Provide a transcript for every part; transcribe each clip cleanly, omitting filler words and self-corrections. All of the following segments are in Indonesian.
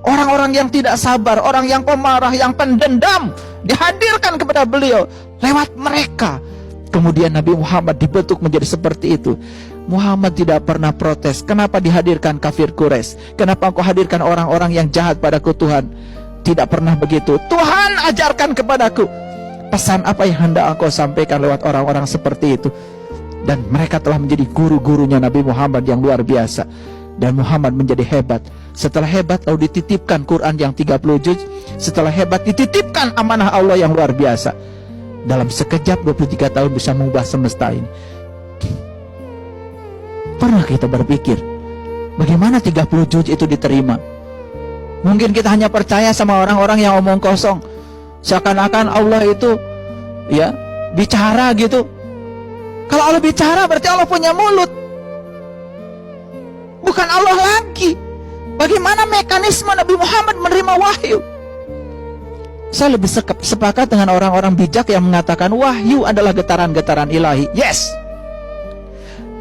Orang-orang yang tidak sabar, orang yang pemarah, yang pendendam, dihadirkan kepada beliau lewat mereka. Kemudian Nabi Muhammad dibentuk menjadi seperti itu. Muhammad tidak pernah protes. Kenapa dihadirkan kafir Quraisy? Kenapa engkau hadirkan orang-orang yang jahat padaku Tuhan? Tidak pernah begitu. Tuhan ajarkan kepadaku. Pesan apa yang hendak engkau sampaikan lewat orang-orang seperti itu? Dan mereka telah menjadi guru-gurunya Nabi Muhammad yang luar biasa. Dan Muhammad menjadi hebat. Setelah hebat lalu dititipkan Quran yang 30 juz. Setelah hebat dititipkan amanah Allah yang luar biasa. Dalam sekejap 23 tahun bisa mengubah semesta ini. Pernah kita berpikir bagaimana 30 juz itu diterima? Mungkin kita hanya percaya sama orang-orang yang omong kosong, seakan-akan Allah itu ya bicara gitu. Kalau Allah bicara berarti Allah punya mulut, bukan Allah lagi. Bagaimana mekanisme Nabi Muhammad menerima wahyu? Saya lebih sepakat dengan orang-orang bijak yang mengatakan wahyu adalah getaran-getaran ilahi. Yes.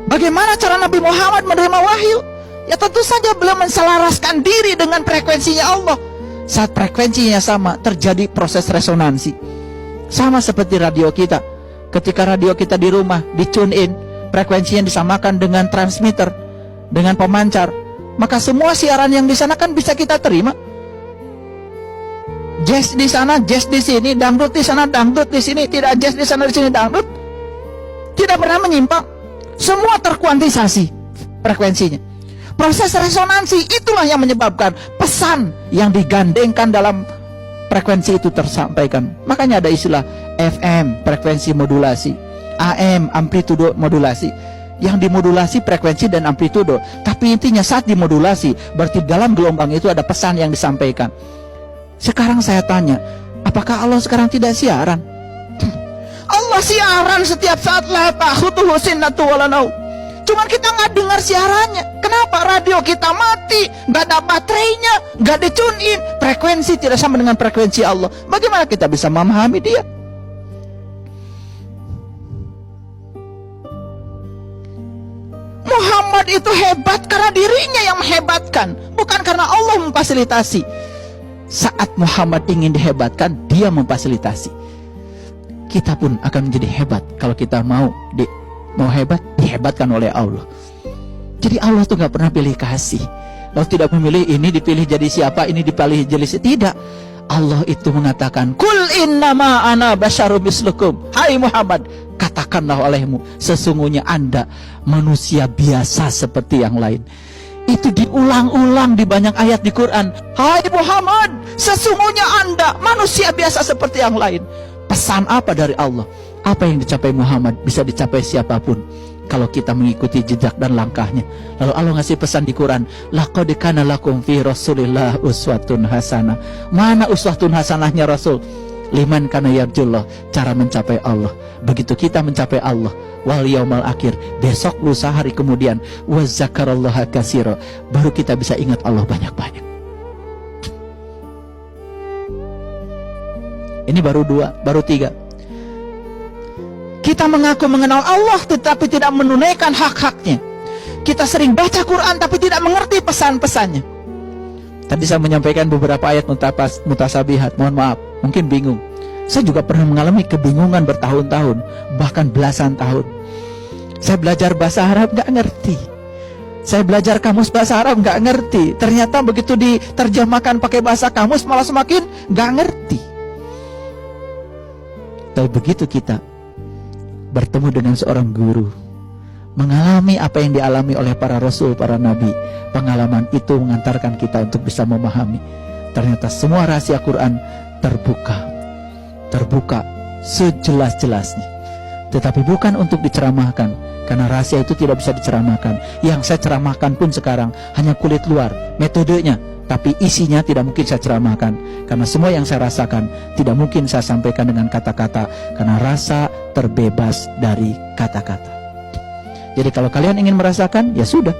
Bagaimana cara Nabi Muhammad menerima wahyu? Ya tentu saja beliau menselaraskan diri dengan frekuensinya Allah. Saat frekuensinya sama, terjadi proses resonansi. Sama seperti radio kita. Ketika radio kita di rumah di tune in, frekuensinya disamakan dengan transmitter, dengan pemancar, maka semua siaran yang di sana kan bisa kita terima. Jazz di sana, jazz di sini, dangdut di sana, dangdut di sini, tidak jazz di sana, di sini dangdut. Tidak pernah menyimpang. Semua terkuantisasi frekuensinya. Proses resonansi itulah yang menyebabkan pesan yang digandengkan dalam frekuensi itu tersampaikan. Makanya ada istilah FM, frekuensi modulasi, AM, amplitudo modulasi. Yang dimodulasi frekuensi dan amplitudo. Tapi intinya saat dimodulasi, berarti dalam gelombang itu ada pesan yang disampaikan. Sekarang saya tanya, apakah Allah sekarang tidak siaran? Allah siaran setiap saat, la ta'khudhuhu sinnatun wa la naum. Cuman kita nggak dengar siarannya. Kenapa? Radio kita mati, nggak ada baterainya, nggak di tune in. Frekuensi tidak sama dengan frekuensi Allah. Bagaimana kita bisa memahami dia? Muhammad itu hebat karena dirinya yang menghebatkan, bukan karena Allah memfasilitasi. Saat Muhammad ingin dihebatkan, dia memfasilitasi. Kita pun akan menjadi hebat kalau kita mau hebat, dihebatkan oleh Allah. Jadi Allah tuh gak pernah pilih kasih. Allah tidak memilih ini dipilih jadi siapa, ini dipilih jadi siapa. Tidak. Allah itu mengatakan, Kul innama ana basyarum mislukum. Hai Muhammad, katakanlah olehmu, sesungguhnya Anda manusia biasa seperti yang lain. Itu diulang-ulang di banyak ayat di Quran. Hai Muhammad, sesungguhnya Anda manusia biasa seperti yang lain. Pesan apa dari Allah? Apa yang dicapai Muhammad bisa dicapai siapapun kalau kita mengikuti jejak dan langkahnya. Lalu Allah ngasih pesan di Quran, laqad kana lakum fi Rasulillah uswatun hasanah. Mana uswatun hasanahnya Rasul? Liman kana yarjullah, cara mencapai Allah. Begitu kita mencapai Allah, wal yaumal akhir, besok lusa hari kemudian, wa zakarallaha katsira, baru kita bisa ingat Allah banyak-banyak. Ini baru 2, baru 3. Kita mengaku mengenal Allah tetapi tidak menunaikan hak-haknya. Kita sering baca Quran tapi tidak mengerti pesan-pesannya. Tadi saya menyampaikan beberapa ayat mutasabihat, mohon maaf, mungkin bingung. Saya juga pernah mengalami kebingungan bertahun-tahun, bahkan belasan tahun. Saya belajar bahasa Arab gak ngerti. Saya belajar kamus bahasa Arab gak ngerti. Ternyata begitu diterjemahkan pakai bahasa kamus malah semakin gak ngerti. Tapi begitu kita bertemu dengan seorang guru, mengalami apa yang dialami oleh para rasul, para nabi, pengalaman itu mengantarkan kita untuk bisa memahami. Ternyata semua rahasia Quran terbuka sejelas-jelasnya. Tetapi bukan untuk diceramahkan, karena rahasia itu tidak bisa diceramahkan. Yang saya ceramahkan pun sekarang hanya kulit luar, metodenya, tapi isinya tidak mungkin saya ceramahkan. Karena semua yang saya rasakan tidak mungkin saya sampaikan dengan kata-kata, karena rasa terbebas dari kata-kata. Jadi kalau kalian ingin merasakan, ya sudah,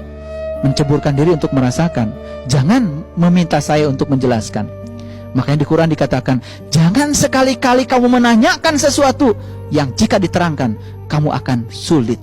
menceburkan diri untuk merasakan. Jangan meminta saya untuk menjelaskan. Makanya di Quran dikatakan, jangan sekali-kali kamu menanyakan sesuatu yang jika diterangkan, kamu akan sulit.